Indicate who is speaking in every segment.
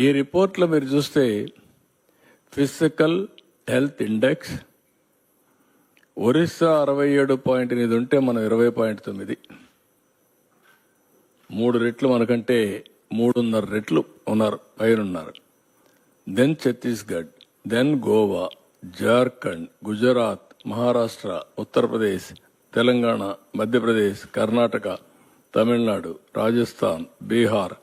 Speaker 1: ఈ రిపోర్ట్లో మీరు చూస్తే ఫిజికల్ హెల్త్ ఇండెక్స్ ఒరిస్సా 67.8 ఉంటే మనం 20.9, 3 రెట్లు మనకంటే 3.5 రెట్లు పైన. Then Chhattisgarh, then Goa, Jharkhand, Gujarat, Maharashtra, Uttar Pradesh, Telangana, Madhya Pradesh, Karnataka, Tamil Nadu, Rajasthan, Bihar,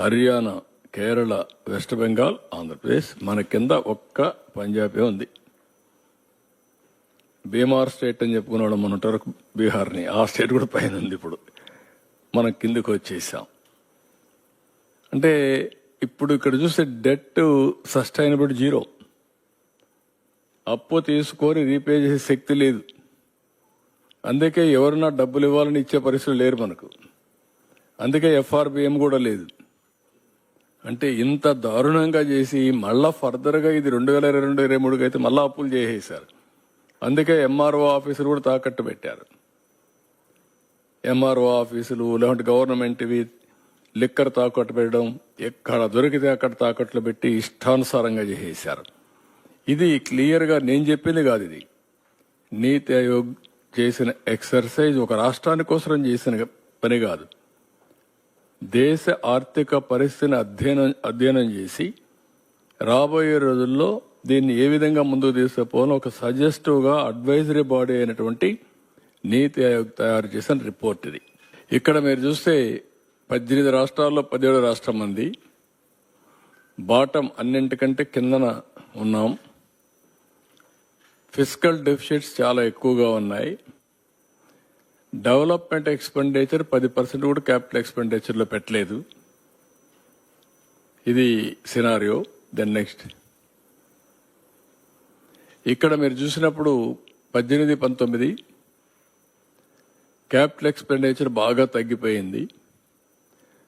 Speaker 1: Haryana, Kerala, west Bengal, Andhra Pradesh. మన కింద ఒక్క పంజాబే ఉంది. బీమార్ స్టేట్ అని చెప్పుకున్నాడు మన వరకు బీహార్ని, ఆ స్టేట్ కూడా పైన ఉంది. ఇప్పుడు మనం కిందకు వచ్చేసాం. అంటే ఇప్పుడు ఇక్కడ చూస్తే డెట్ సస్టైనబుల్ 0, అప్పు తీసుకొని రీపే చేసే శక్తి లేదు. అందుకే ఎవరన్నా డబ్బులు ఇవ్వాలని ఇచ్చే పరిస్థితులు లేరు మనకు. అందుకే ఎఫ్ఆర్బిఎం కూడా లేదు. అంటే ఇంత దారుణంగా చేసి మళ్ళా ఫర్దర్గా ఇది 2022-23 అయితే మళ్ళా అప్పులు చేసేశారు. అందుకే ఎంఆర్ఓ ఆఫీసులు కూడా తాకట్టు పెట్టారు. ఎంఆర్ఓ ఆఫీసులు లేదంటే గవర్నమెంట్వి లిక్కర్ తాకట్టు పెట్టడం, ఎక్కడ దొరికితే అక్కడ తాకట్లు పెట్టి ఇష్టానుసారంగా చేసేశారు. ఇది క్లియర్గా నేను చెప్పింది కాదు, ఇది నీతి ఆయోగ్ చేసిన ఎక్సర్సైజ్. ఒక రాష్ట్రాని కోసం చేసిన పని కాదు. దేశ ఆర్థిక పరిస్థితిని అధ్యయనం చేసి రాబోయే రోజుల్లో దీన్ని ఏ విధంగా ముందుకు తీసుకుపోవాలో ఒక సజెస్టివ్గా అడ్వైజరీ బాడీ అయినటువంటి నీతి ఆయోగ్ తయారు చేసిన రిపోర్ట్ ఇది. ఇక్కడ మీరు చూస్తే 18 రాష్ట్రాల్లో 17 రాష్ట్రం మంది బాటం అన్నింటికంటే కిందన ఉన్నాం. ఫిస్కల్ డెఫిసిట్స్ చాలా ఎక్కువగా ఉన్నాయి. డెవలప్మెంట్ ఎక్స్పెండిచర్ 10% కూడా క్యాపిటల్ ఎక్స్పెండిచర్లో పెట్టలేదు. ఇది సినారియో. దెన్ నెక్స్ట్ ఇక్కడ మీరు చూసినప్పుడు 18-19 క్యాపిటల్ ఎక్స్పెండిచర్ బాగా తగ్గిపోయింది.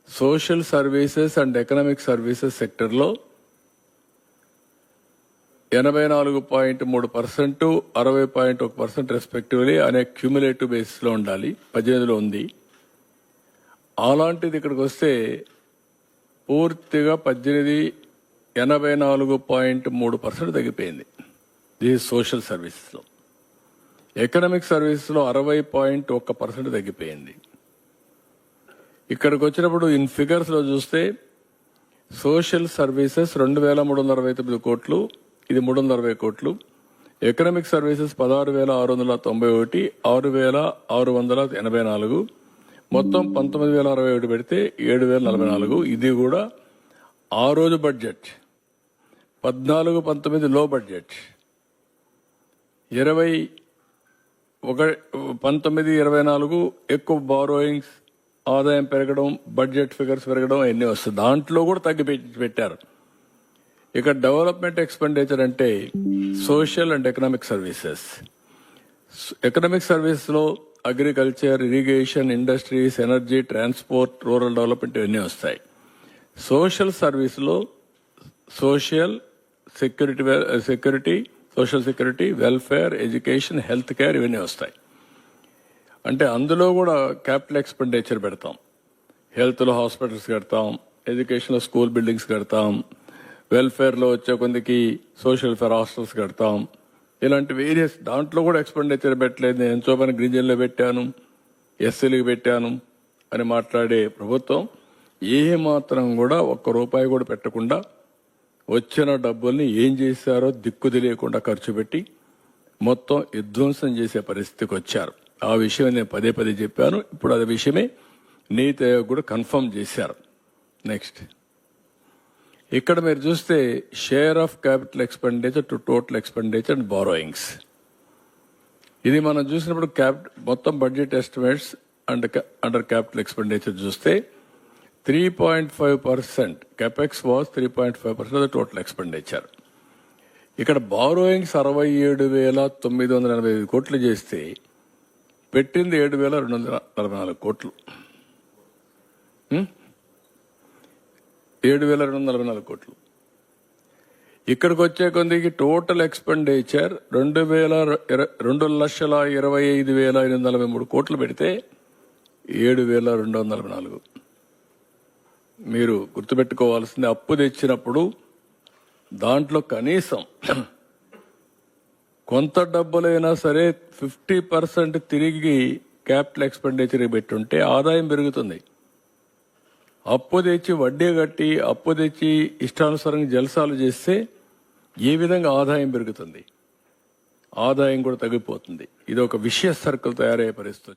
Speaker 1: Social services and economic services సెక్టర్లో 84.3%, 60.1% రెస్పెక్టివ్లీ అనే క్యూములేటివ్ బేసిస్లో ఉండాలి. 18లో ఉంది. అలాంటిది ఇక్కడికి వస్తే పూర్తిగా 18 84.3% తగ్గిపోయింది. ఇది సోషల్ సర్వీసెస్లో. ఎకనామిక్ సర్వీసెస్లో 60.1% తగ్గిపోయింది. ఇక్కడికి వచ్చినప్పుడు ఇన్ ఫిగర్స్లో చూస్తే సోషల్ సర్వీసెస్ 2,369 కోట్లు, ఇది 360 కోట్లు. ఎకనామిక్ సర్వీసెస్ 16,691, 6,684, మొత్తం 19,061 పెడితే 7,044. ఇది కూడా ఆ రోజు బడ్జెట్. 14-19 లో బడ్జెట్. 19-24 ఎక్కువ బారోయింగ్స్, ఆదాయం పెరగడం, బడ్జెట్ ఫిగర్స్ పెరగడం అన్నీ వస్తాయి. దాంట్లో కూడా తగ్గి పెట్టారు. ఇక డెవలప్మెంట్ ఎక్స్పెండిచర్ అంటే social and economic services. Economic సర్వీస్లో agriculture, irrigation, industries, energy, transport, rural development ఇవన్నీ వస్తాయి. సోషల్ సర్వీస్లో social security, social security, welfare, education, health care ఇవన్నీ వస్తాయి. అంటే అందులో కూడా క్యాపిటల్ ఎక్స్పెండిచర్ పెడతాం. హెల్త్లో హాస్పిటల్స్ కడతాం, ఎడ్యుకేషన్లో స్కూల్ బిల్డింగ్స్ కడతాం, వెల్ఫేర్లో వచ్చే కొందికి సోషల్ వెల్ఫేర్ హాస్టల్స్ కడతాం. ఇలాంటి వేరియస్ దాంట్లో కూడా ఎక్స్పెండిచర్ పెట్టలేదు. నేను ఎంతో పని గిరిజనులు పెట్టాను, ఎస్సీలకు పెట్టాను అని మాట్లాడే ప్రభుత్వం ఏ మాత్రం కూడా ₹1 కూడా పెట్టకుండా వచ్చిన డబ్బుల్ని ఏం చేశారో దిక్కు తెలియకుండా ఖర్చు పెట్టి మొత్తం విధ్వంసం చేసే పరిస్థితికి వచ్చారు. ఆ విషయం నేను పదే చెప్పాను. ఇప్పుడు అదే విషయమే నీతి ఆయోగ్ కూడా కన్ఫర్మ్ చేశారు. నెక్స్ట్ ఇక్కడ మీరు చూస్తే share of capital expenditure to total expenditure and borrowings. ఇది మనం చూసినప్పుడు మొత్తం budget estimates under capital expenditure చూస్తే 3.5%, capex was 3.5% of the total expenditure. ఇక్కడ బారోయింగ్స్ 67,985 కోట్లు చేస్తే పెట్టింది 7,244 కోట్లు. 7,244 కోట్లు. ఇక్కడికి వచ్చే కొందికి టోటల్ ఎక్స్పెండిచర్ 2,25,843 కోట్లు పెడితే 7,244. మీరు గుర్తుపెట్టుకోవాల్సింది అప్పు తెచ్చినప్పుడు దాంట్లో కనీసం కొంత డబ్బులైనా సరే 50% తిరిగి క్యాపిటల్ ఎక్స్పెండిచర్ పెట్టుంటే ఆదాయం పెరుగుతుంది. అప్పు తెచ్చి వడ్డీ కట్టి అప్పు తెచ్చి ఇష్టానుసారంగా జల్సాలు చేస్తే ఏ విధంగా ఆదాయం పెరుగుతుంది? ఆదాయం కూడా తగ్గిపోతుంది. ఇది ఒక విషయ సర్కిల్ తయారయ్యే పరిస్థితి.